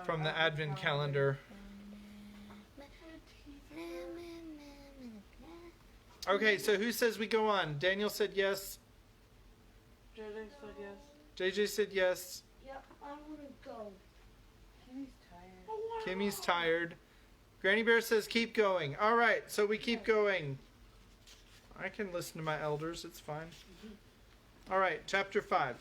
from the Advent calendar. Okay, so who says we go on? Daniel said yes. JJ said yes. JJ said yes. Yep, I want to go. Kimmy's tired. Kimmy's tired. Granny Bear says keep going. All right, so we keep going. I can listen to my elders. It's fine. All right, chapter 5.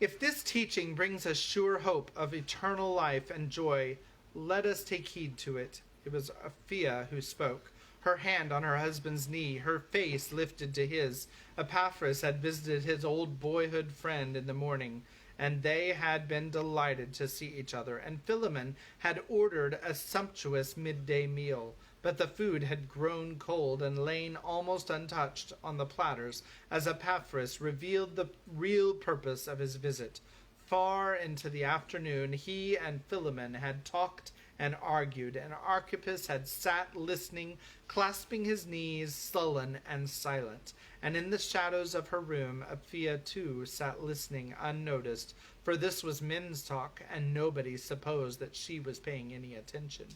If this teaching brings us sure hope of eternal life and joy, let us take heed to it. It was Aphia who spoke, her hand on her husband's knee, her face lifted to his. Epaphras had visited his old boyhood friend in the morning, and they had been delighted to see each other, and Philemon had ordered a sumptuous midday meal. But the food had grown cold and lain almost untouched on the platters as Epaphras revealed the real purpose of his visit. Far into the afternoon he and Philemon had talked and argued, and Archippus had sat listening, clasping his knees, sullen and silent. And in the shadows of her room, Aphia too sat listening unnoticed, for this was men's talk, and nobody supposed that she was paying any attention.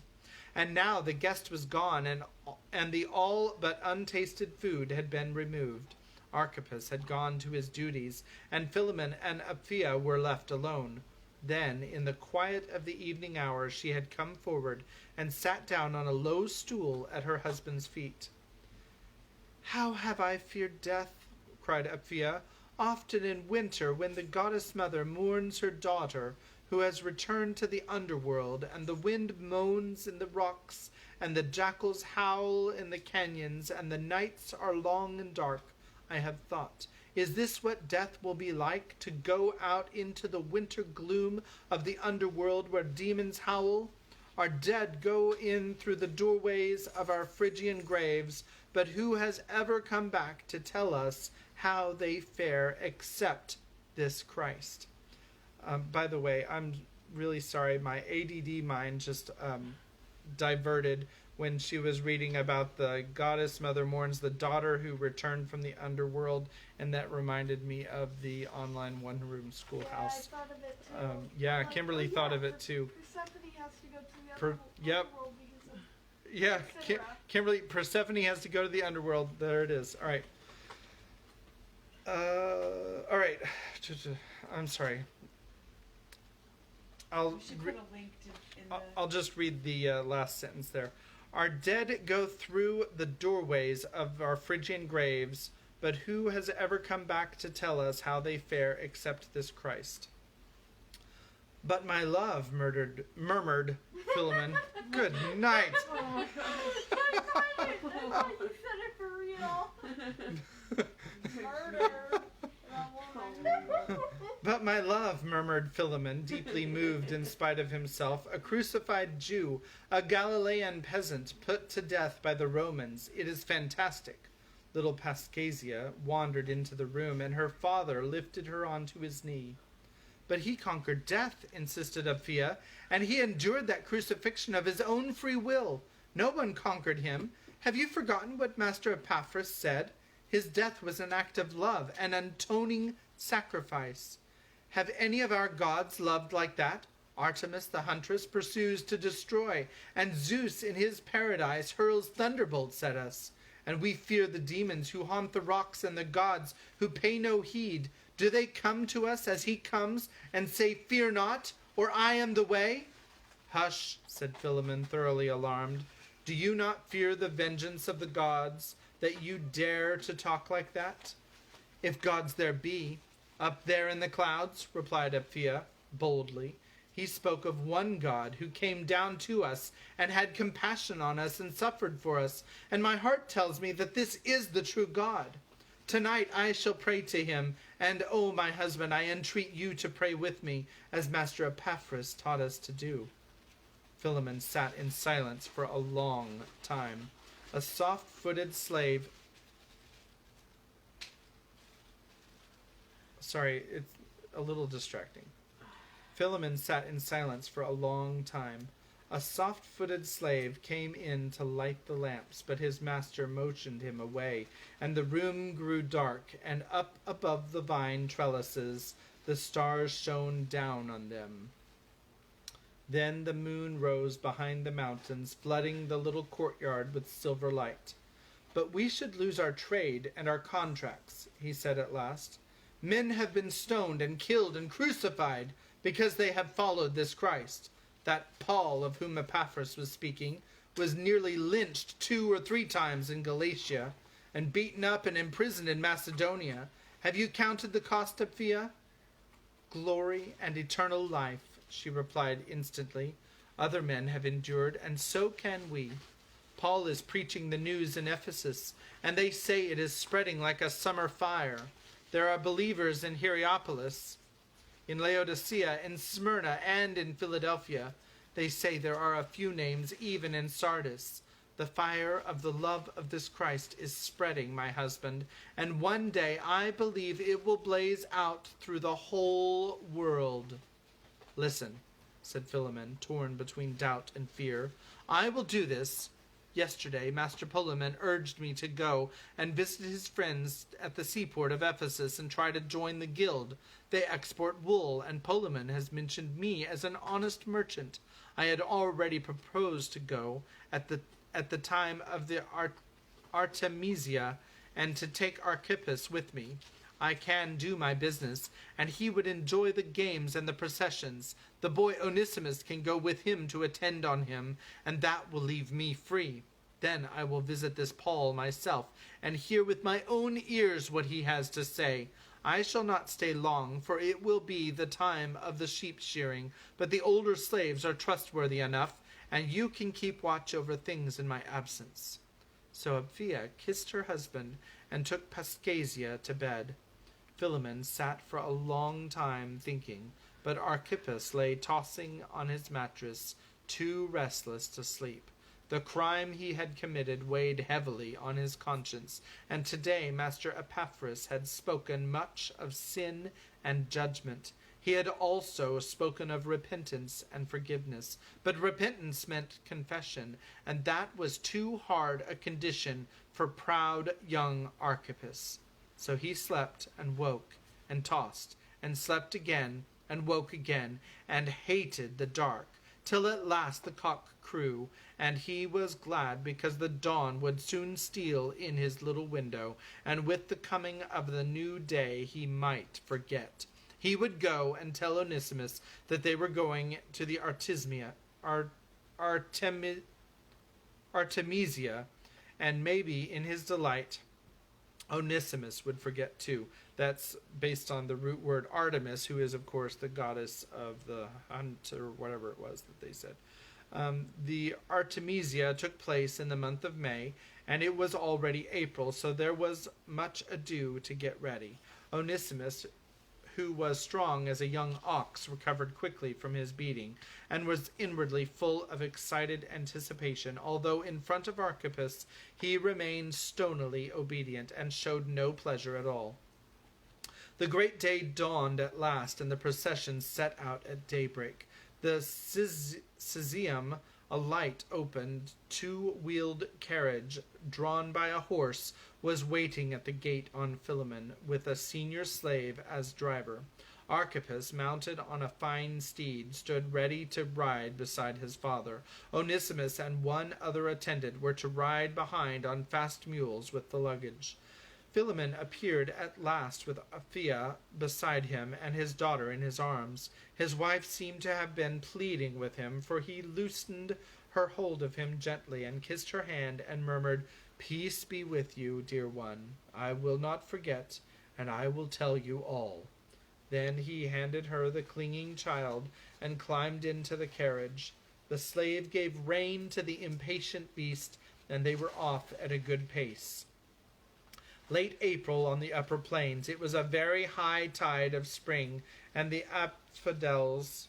And now the guest was gone, and the all but untasted food had been removed. Archippus had gone to his duties, and Philemon and Aphia were left alone. Then, in the quiet of the evening hour, she had come forward and sat down on a low stool at her husband's feet. "How have I feared death?" cried Aphia. "Often in winter, when the goddess mother mourns her daughter, who has returned to the underworld, and the wind moans in the rocks, and the jackals howl in the canyons, and the nights are long and dark, I have thought, is this what death will be like, to go out into the winter gloom of the underworld where demons howl? Our dead go in through the doorways of our Phrygian graves, but who has ever come back to tell us how they fare except this Christ?" By the way, I'm really sorry. My ADD mind just diverted when she was reading about the goddess mother mourns the daughter who returned from the underworld, and that reminded me of the online one-room schoolhouse. Yeah, I thought of it too. Yeah, Kimberly thought of it too. Persephone has to go to the Yep. underworld because of Yeah, Sarah. Kimberly, Persephone has to go to the underworld. There it is. All right. All right. I'm sorry. We should put a link in the... I'll just read the last sentence there. Our dead go through the doorways of our Phrygian graves, but who has ever come back to tell us how they fare except this Christ? But my love, murmured Philemon. Good night. Oh, I thought you said it for real. Murder. But my love, murmured Philemon, deeply moved in spite of himself, a crucified Jew, a Galilean peasant, put to death by the Romans. It is fantastic. Little Pascasia wandered into the room, and her father lifted her onto his knee. But he conquered death, insisted Apphia, and he endured that crucifixion of his own free will. No one conquered him. Have you forgotten what Master Epaphras said? His death was an act of love, an atoning sacrifice. Have any of our gods loved like that? Artemis the huntress pursues to destroy, and Zeus in his paradise hurls thunderbolts at us. And we fear the demons who haunt the rocks and the gods who pay no heed. Do they come to us as he comes and say, "Fear not, or I am the way"? Hush, said Philemon, thoroughly alarmed. Do you not fear the vengeance of the gods, that you dare to talk like that? If gods there be, up there in the clouds, replied Apphia, boldly. He spoke of one God who came down to us and had compassion on us and suffered for us, and my heart tells me that this is the true God. Tonight I shall pray to him, and, oh, my husband, I entreat you to pray with me, as Master Epaphras taught us to do. Philemon sat in silence for a long time. A soft-footed slave... Sorry, it's a little distracting. Philemon sat in silence for a long time. A soft-footed slave came in to light the lamps, but his master motioned him away, and the room grew dark, and up above the vine trellises the stars shone down on them. Then the moon rose behind the mountains, flooding the little courtyard with silver light. But we should lose our trade and our contracts, he said at last. Men have been stoned and killed and crucified because they have followed this Christ. That Paul of whom Epaphras was speaking was nearly lynched 2 or 3 times in Galatia, and beaten up and imprisoned in Macedonia. Have you counted the cost, Apphia? Glory and eternal life, she replied instantly. Other men have endured, and so can we. Paul is preaching the news in Ephesus, and they say it is spreading like a summer fire. There are believers in Hierapolis, in Laodicea, in Smyrna, and in Philadelphia. They say there are a few names even in Sardis. The fire of the love of this Christ is spreading, my husband, and one day I believe it will blaze out through the whole world. Listen, said Philemon, torn between doubt and fear. I will do this. Yesterday, Master Polemon urged me to go and visit his friends at the seaport of Ephesus and try to join the guild. They export wool, and Polemon has mentioned me as an honest merchant. I had already proposed to go at the time of the Artemisia, and to take Archippus with me. I can do my business, and he would enjoy the games and the processions. The boy Onesimus can go with him to attend on him, and that will leave me free. Then I will visit this Paul myself, and hear with my own ears what he has to say. I shall not stay long, for it will be the time of the sheep shearing, but the older slaves are trustworthy enough, and you can keep watch over things in my absence. So Apphia kissed her husband, and took Pascasia to bed. Philemon sat for a long time thinking, but Archippus lay tossing on his mattress, too restless to sleep. The crime he had committed weighed heavily on his conscience, and today Master Epaphras had spoken much of sin and judgment. He had also spoken of repentance and forgiveness, but repentance meant confession, and that was too hard a condition for proud young Archippus. So he slept and woke and tossed and slept again and woke again and hated the dark, till at last the cock crew, and he was glad because the dawn would soon steal in his little window, and with the coming of the new day he might forget. He would go and tell Onesimus that they were going to the Artemisia, and maybe in his delight Onesimus would forget too. That's based on the root word Artemis, who is, of course, the goddess of the hunt, or whatever it was that they said. The Artemisia took place in the month of May, and it was already April, so there was much ado to get ready. Onesimus, who was strong as a young ox, recovered quickly from his beating, and was inwardly full of excited anticipation, although in front of Archippus he remained stonily obedient, and showed no pleasure at all. The great day dawned at last, and the procession set out at daybreak. The Syzygium, a light, opened, two-wheeled carriage, drawn by a horse, was waiting at the gate on Philemon, with a senior slave as driver. Archippus, mounted on a fine steed, stood ready to ride beside his father. Onesimus and one other attendant were to ride behind on fast mules with the luggage. Philemon appeared at last with Apphia beside him and his daughter in his arms. His wife seemed to have been pleading with him, for he loosened her hold of him gently and kissed her hand and murmured, "Peace be with you, dear one. I will not forget, and I will tell you all." Then he handed her the clinging child and climbed into the carriage. The slave gave rein to the impatient beast, and they were off at a good pace. Late April on the upper plains, it was a very high tide of spring, and the asphodels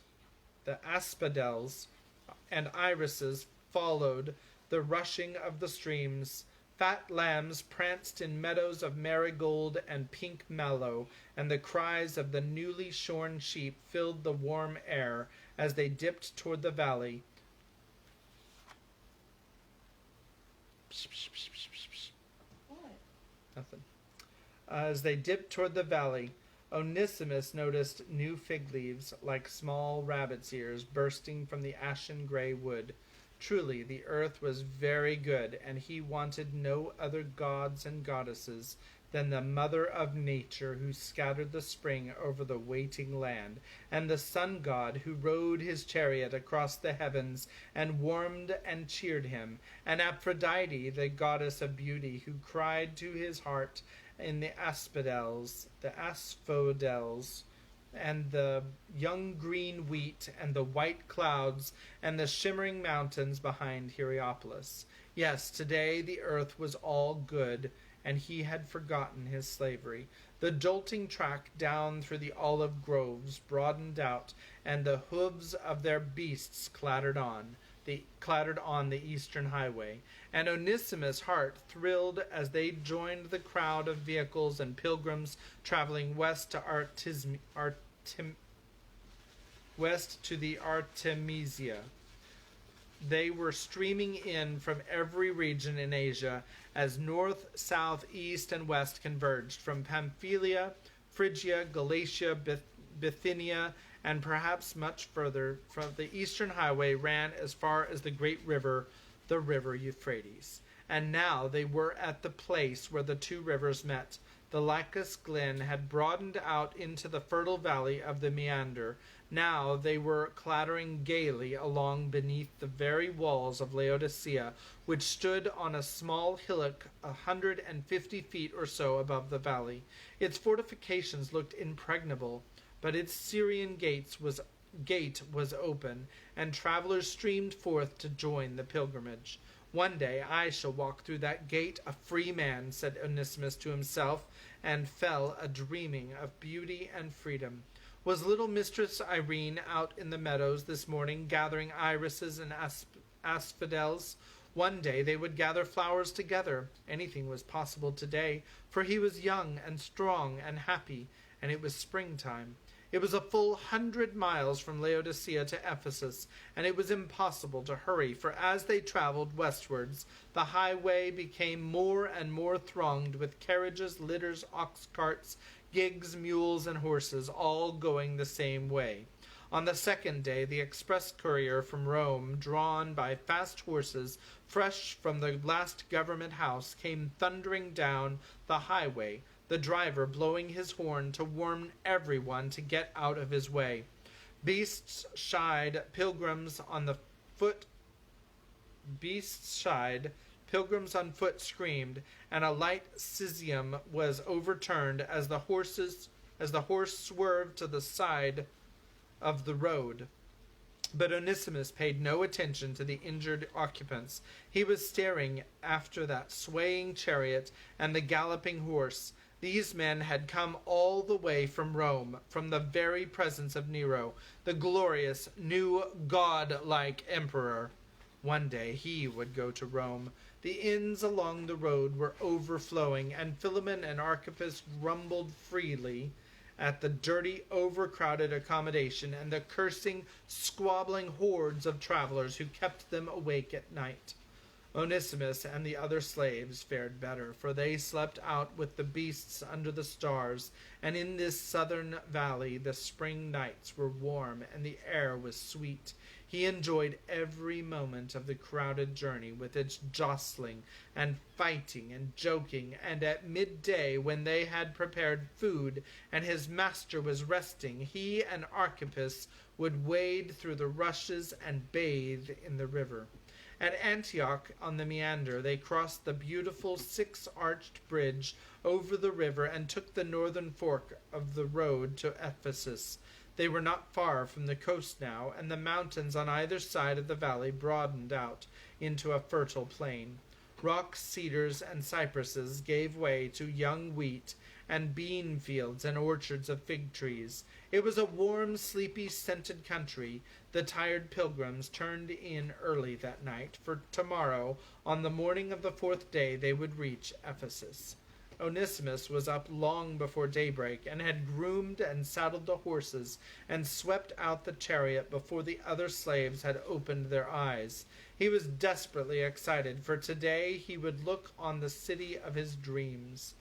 and irises followed the rushing of the streams. Fat lambs pranced in meadows of marigold and pink mallow, and the cries of the newly shorn sheep filled the warm air as they dipped toward the valley. Nothing. As they dipped toward the valley, Onesimus noticed new fig leaves, like small rabbit's ears, bursting from the ashen gray wood. Truly, the earth was very good, and he wanted no other gods and goddesses than the mother of nature, who scattered the spring over the waiting land, and the sun god, who rode his chariot across the heavens and warmed and cheered him, and Aphrodite, the goddess of beauty, who cried to his heart in the asphodels, and the young green wheat, and the white clouds, and the shimmering mountains behind Heliopolis. Yes, today the earth was all good, and he had forgotten his slavery. The jolting track down through the olive groves broadened out, and the hooves of their beasts clattered on the eastern highway, and Onesimus' heart thrilled as they joined the crowd of vehicles and pilgrims traveling west to the Artemisia. They were streaming in from every region in Asia as north, south, east, and west converged, from Pamphylia, Phrygia, Galatia, Bithynia, and perhaps much further. From the eastern highway ran as far as the great river, the river Euphrates. And now they were at the place where the two rivers met. The Lycus glen had broadened out into the fertile valley of the Meander. Now they were clattering gaily along beneath the very walls of Laodicea, which stood on a small hillock 150 feet or so above the valley. Its fortifications looked impregnable, but its Syrian gate was open, and travelers streamed forth to join the pilgrimage. "One day I shall walk through that gate a free man," said Onesimus to himself, and fell a-dreaming of beauty and freedom. Was little Mistress Irene out in the meadows this morning, gathering irises and asphodels? One day they would gather flowers together. Anything was possible today, for he was young and strong and happy, and it was springtime. It was a full 100 miles from Laodicea to Ephesus, and it was impossible to hurry, for as they traveled westwards, the highway became more and more thronged with carriages, litters, ox carts, gigs, mules, and horses, all going the same way. On the second day, the express courier from Rome, drawn by fast horses, fresh from the last government house, came thundering down the highway, the driver blowing his horn to warn everyone to get out of his way. Beasts shied, pilgrims on the foot beasts shied, pilgrims on foot screamed, and a light Sisyum was overturned as the horse swerved to the side of the road. But Onesimus paid no attention to the injured occupants. He was staring after that swaying chariot and the galloping horse. These men had come all the way from Rome, from the very presence of Nero, the glorious, new, god-like emperor. One day he would go to Rome. The inns along the road were overflowing, and Philemon and Archippus grumbled freely at the dirty, overcrowded accommodation and the cursing, squabbling hordes of travelers who kept them awake at night. Onesimus and the other slaves fared better, for they slept out with the beasts under the stars, and in this southern valley the spring nights were warm and the air was sweet. He enjoyed every moment of the crowded journey, with its jostling and fighting and joking, and at midday, when they had prepared food and his master was resting, he and Archippus would wade through the rushes and bathe in the river. At Antioch on the Meander, they crossed the beautiful six-arched bridge over the river and took the northern fork of the road to Ephesus. They were not far from the coast now, and the mountains on either side of the valley broadened out into a fertile plain. Rocks, cedars, and cypresses gave way to young wheat and bean fields and orchards of fig trees. It was a warm, sleepy, scented country. The tired pilgrims turned in early that night, for tomorrow, on the morning of the fourth day, they would reach Ephesus. Onesimus was up long before daybreak, and had groomed and saddled the horses, and swept out the chariot before the other slaves had opened their eyes. He was desperately excited, for today he would look on the city of his dreams.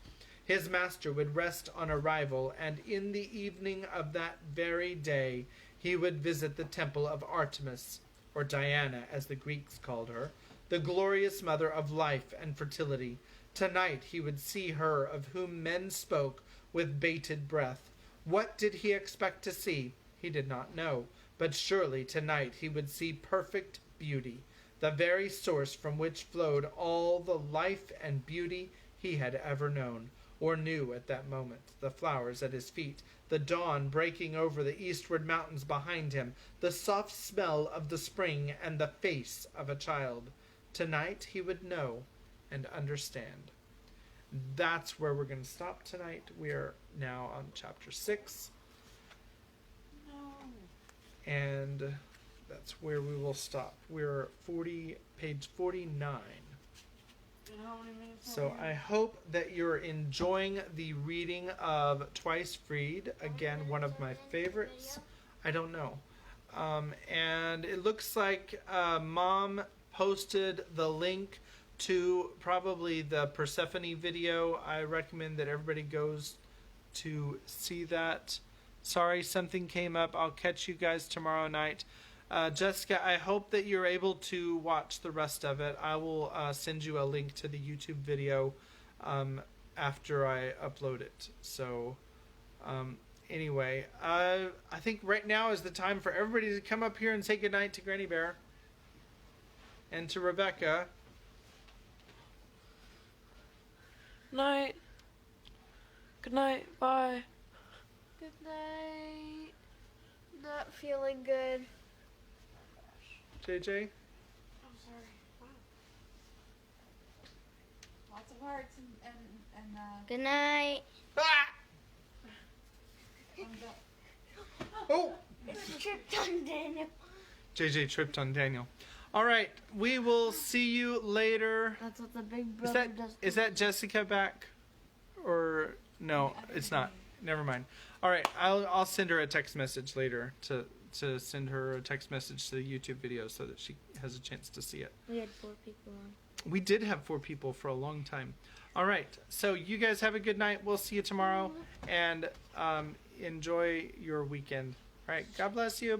His master would rest on arrival, and in the evening of that very day he would visit the temple of Artemis, or Diana as the Greeks called her, the glorious mother of life and fertility. Tonight he would see her of whom men spoke with bated breath. What did he expect to see? He did not know, but surely tonight he would see perfect beauty, the very source from which flowed all the life and beauty he had ever known, or knew at that moment. The flowers at his feet, the dawn breaking over the eastward mountains behind him, the soft smell of the spring, and the face of a child. Tonight he would know and understand. That's where we're going to stop tonight. We are now on chapter 6. No. And that's where we will stop. We're page 49. And how many minutes So are we I hope that you're enjoying the reading of Twice Freed. Again, one of my favorites. I don't know. And it looks like Mom posted the link to probably the Persephone video. I recommend that everybody goes to see that. Sorry, something came up. I'll catch you guys tomorrow night. Jessica, I hope that you're able to watch the rest of it. I will send you a link to the YouTube video after I upload it. So, anyway, I think right now is the time for everybody to come up here and say goodnight to Granny Bear. And to Rebecca. Night. Good night. Bye. Good night. Not feeling good. JJ? I'm sorry. Wow. Lots of hearts and Good night. Ah! thumbs up. Oh! Tripped on Daniel. JJ tripped on Daniel. All right, we will see you later. That's what the big brother does. Is that Jessica back? Or no, it's not. Never mind. All right, I'll send her a text message later to send her a text message to the YouTube video so that she has a chance to see it. We had 4 people on. We did have 4 people for a long time. All right, so you guys have a good night. We'll see you tomorrow, and enjoy your weekend. All right, God bless you.